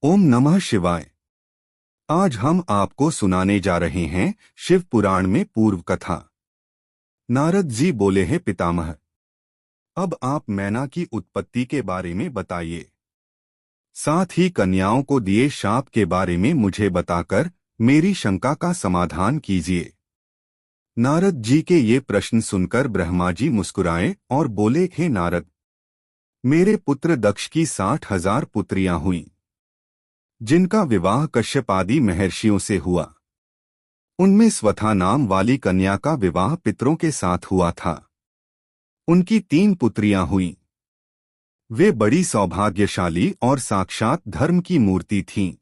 ओम नमः शिवाय। आज हम आपको सुनाने जा रहे हैं शिव पुराण में पूर्व कथा। नारद जी बोले हैं, पितामह, अब आप मैना की उत्पत्ति के बारे में बताइए। साथ ही कन्याओं को दिए शाप के बारे में मुझे बताकर मेरी शंका का समाधान कीजिए। नारद जी के ये प्रश्न सुनकर ब्रह्मा जी मुस्कुराए और बोले, हे नारद, मेरे पुत्र दक्ष की 60,000 पुत्रियां हुईं, जिनका विवाह कश्यप आदि महर्षियों से हुआ। उनमें स्वथा नाम वाली कन्या का विवाह पितरों के साथ हुआ था। उनकी 3 पुत्रियां हुईं। वे बड़ी सौभाग्यशाली और साक्षात धर्म की मूर्ति थीं।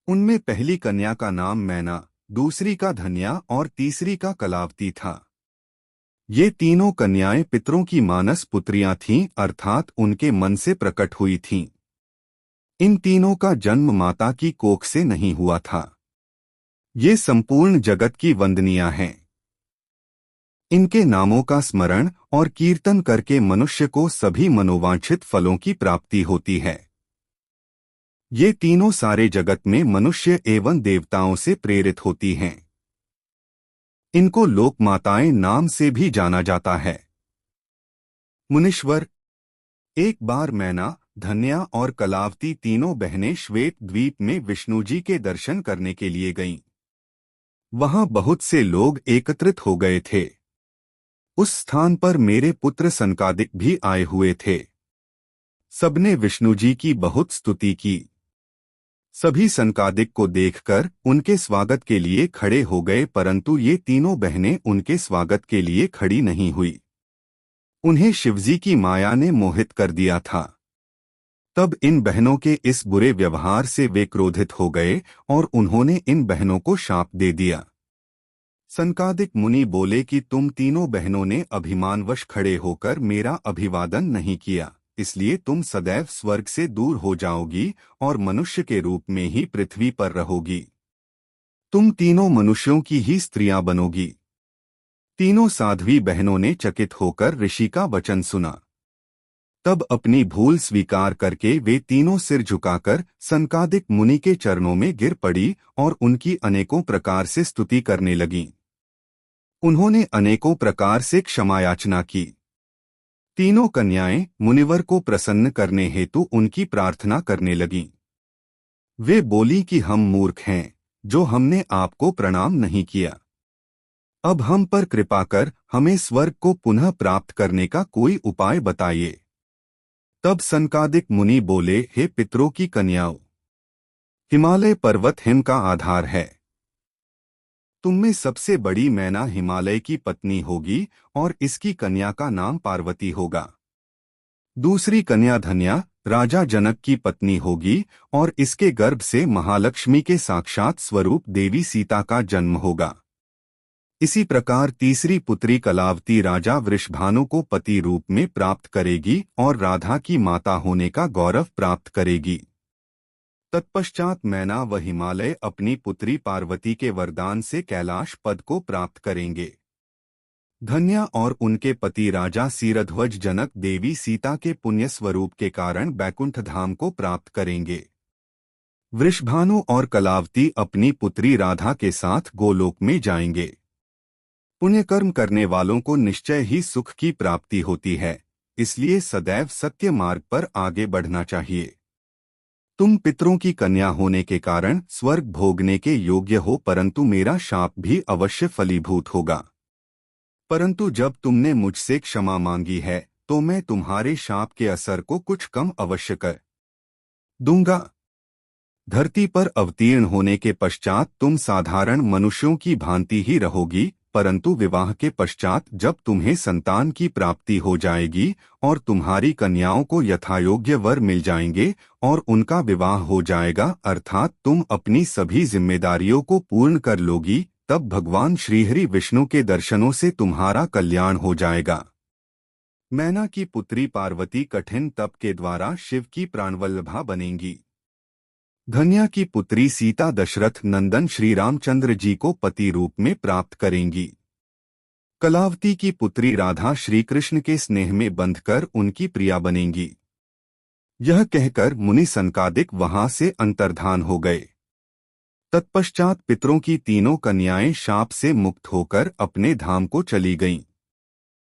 उनमें पहली कन्या का नाम मैना, दूसरी का धन्या और तीसरी का कलावती था। ये तीनों कन्याएं पितरों की मानस पुत्रियां थीं, अर्थात उनके मन से प्रकट हुई थीं। इन तीनों का जन्म माता की कोख से नहीं हुआ था। ये संपूर्ण जगत की वंदनीया हैं। इनके नामों का स्मरण और कीर्तन करके मनुष्य को सभी मनोवांछित फलों की प्राप्ति होती है। ये तीनों सारे जगत में मनुष्य एवं देवताओं से प्रेरित होती हैं। इनको लोक माताएं नाम से भी जाना जाता है। मुनीश्वर, एक बार मैना, धन्या और कलावती तीनों बहनें श्वेत द्वीप में विष्णु जी के दर्शन करने के लिए गईं। वहां बहुत से लोग एकत्रित हो गए थे। उस स्थान पर मेरे पुत्र सनकादिक भी आए हुए थे। सबने विष्णु जी की बहुत स्तुति की। सभी सनकादिक को देखकर उनके स्वागत के लिए खड़े हो गए, परंतु ये तीनों बहनें उनके स्वागत के लिए खड़ी नहीं हुई। उन्हें शिवजी की माया ने मोहित कर दिया था। तब इन बहनों के इस बुरे व्यवहार से वे क्रोधित हो गए और उन्होंने इन बहनों को शाप दे दिया। सनकादिक मुनि बोले कि तुम तीनों बहनों ने अभिमानवश खड़े होकर मेरा अभिवादन नहीं किया, इसलिए तुम सदैव स्वर्ग से दूर हो जाओगी और मनुष्य के रूप में ही पृथ्वी पर रहोगी। तुम तीनों मनुष्यों की ही स्त्रियां बनोगी। तीनों साध्वी बहनों ने चकित होकर ऋषि का वचन सुना। तब अपनी भूल स्वीकार करके वे तीनों सिर झुकाकर सनकादिक मुनि के चरणों में गिर पड़ी और उनकी अनेकों प्रकार से स्तुति करने लगीं। उन्होंने अनेकों प्रकार से क्षमा याचना की। तीनों कन्याएं मुनिवर को प्रसन्न करने हेतु उनकी प्रार्थना करने लगीं। वे बोली कि हम मूर्ख हैं, जो हमने आपको प्रणाम नहीं किया। अब हम पर कृपा कर हमें स्वर्ग को पुनः प्राप्त करने का कोई उपाय बताइए। तब सनकादिक मुनि बोले, हे पितरों की कन्याओं, हिमालय पर्वत हिम का आधार है। तुममें सबसे बड़ी मैना हिमालय की पत्नी होगी और इसकी कन्या का नाम पार्वती होगा। दूसरी कन्या धन्या राजा जनक की पत्नी होगी और इसके गर्भ से महालक्ष्मी के साक्षात स्वरूप देवी सीता का जन्म होगा। इसी प्रकार तीसरी पुत्री कलावती राजा वृषभानु को पति रूप में प्राप्त करेगी और राधा की माता होने का गौरव प्राप्त करेगी। तत्पश्चात मैना व हिमालय अपनी पुत्री पार्वती के वरदान से कैलाश पद को प्राप्त करेंगे। धन्या और उनके पति राजा सीरध्वज जनक देवी सीता के पुण्य स्वरूप के कारण बैकुंठ धाम को प्राप्त करेंगे। वृषभानु और कलावती अपनी पुत्री राधा के साथ गोलोक में जाएंगे। पुण्यकर्म करने वालों को निश्चय ही सुख की प्राप्ति होती है, इसलिए सदैव सत्य मार्ग पर आगे बढ़ना चाहिए। तुम पितरों की कन्या होने के कारण स्वर्ग भोगने के योग्य हो, परंतु मेरा शाप भी अवश्य फलीभूत होगा। परंतु जब तुमने मुझसे क्षमा मांगी है, तो मैं तुम्हारे शाप के असर को कुछ कम अवश्य कर दूंगा। धरती पर अवतीर्ण होने के पश्चात तुम साधारण मनुष्यों की भांति ही रहोगी, परंतु विवाह के पश्चात जब तुम्हें संतान की प्राप्ति हो जाएगी और तुम्हारी कन्याओं को यथायोग्य वर मिल जाएंगे और उनका विवाह हो जाएगा, अर्थात तुम अपनी सभी जिम्मेदारियों को पूर्ण कर लोगी, तब भगवान श्रीहरि विष्णु के दर्शनों से तुम्हारा कल्याण हो जाएगा। मैना की पुत्री पार्वती कठिन तप के द्वारा शिव की प्राणवल्लभा बनेंगी। धन्या की पुत्री सीता दशरथ नंदन श्री रामचंद्र जी को पति रूप में प्राप्त करेंगी। कलावती की पुत्री राधा श्री कृष्ण के स्नेह में बंधकर उनकी प्रिया बनेंगी। यह कहकर मुनि सनकादिक वहां से अंतर्धान हो गए। तत्पश्चात पितरों की तीनों कन्याएं शाप से मुक्त होकर अपने धाम को चली गईं।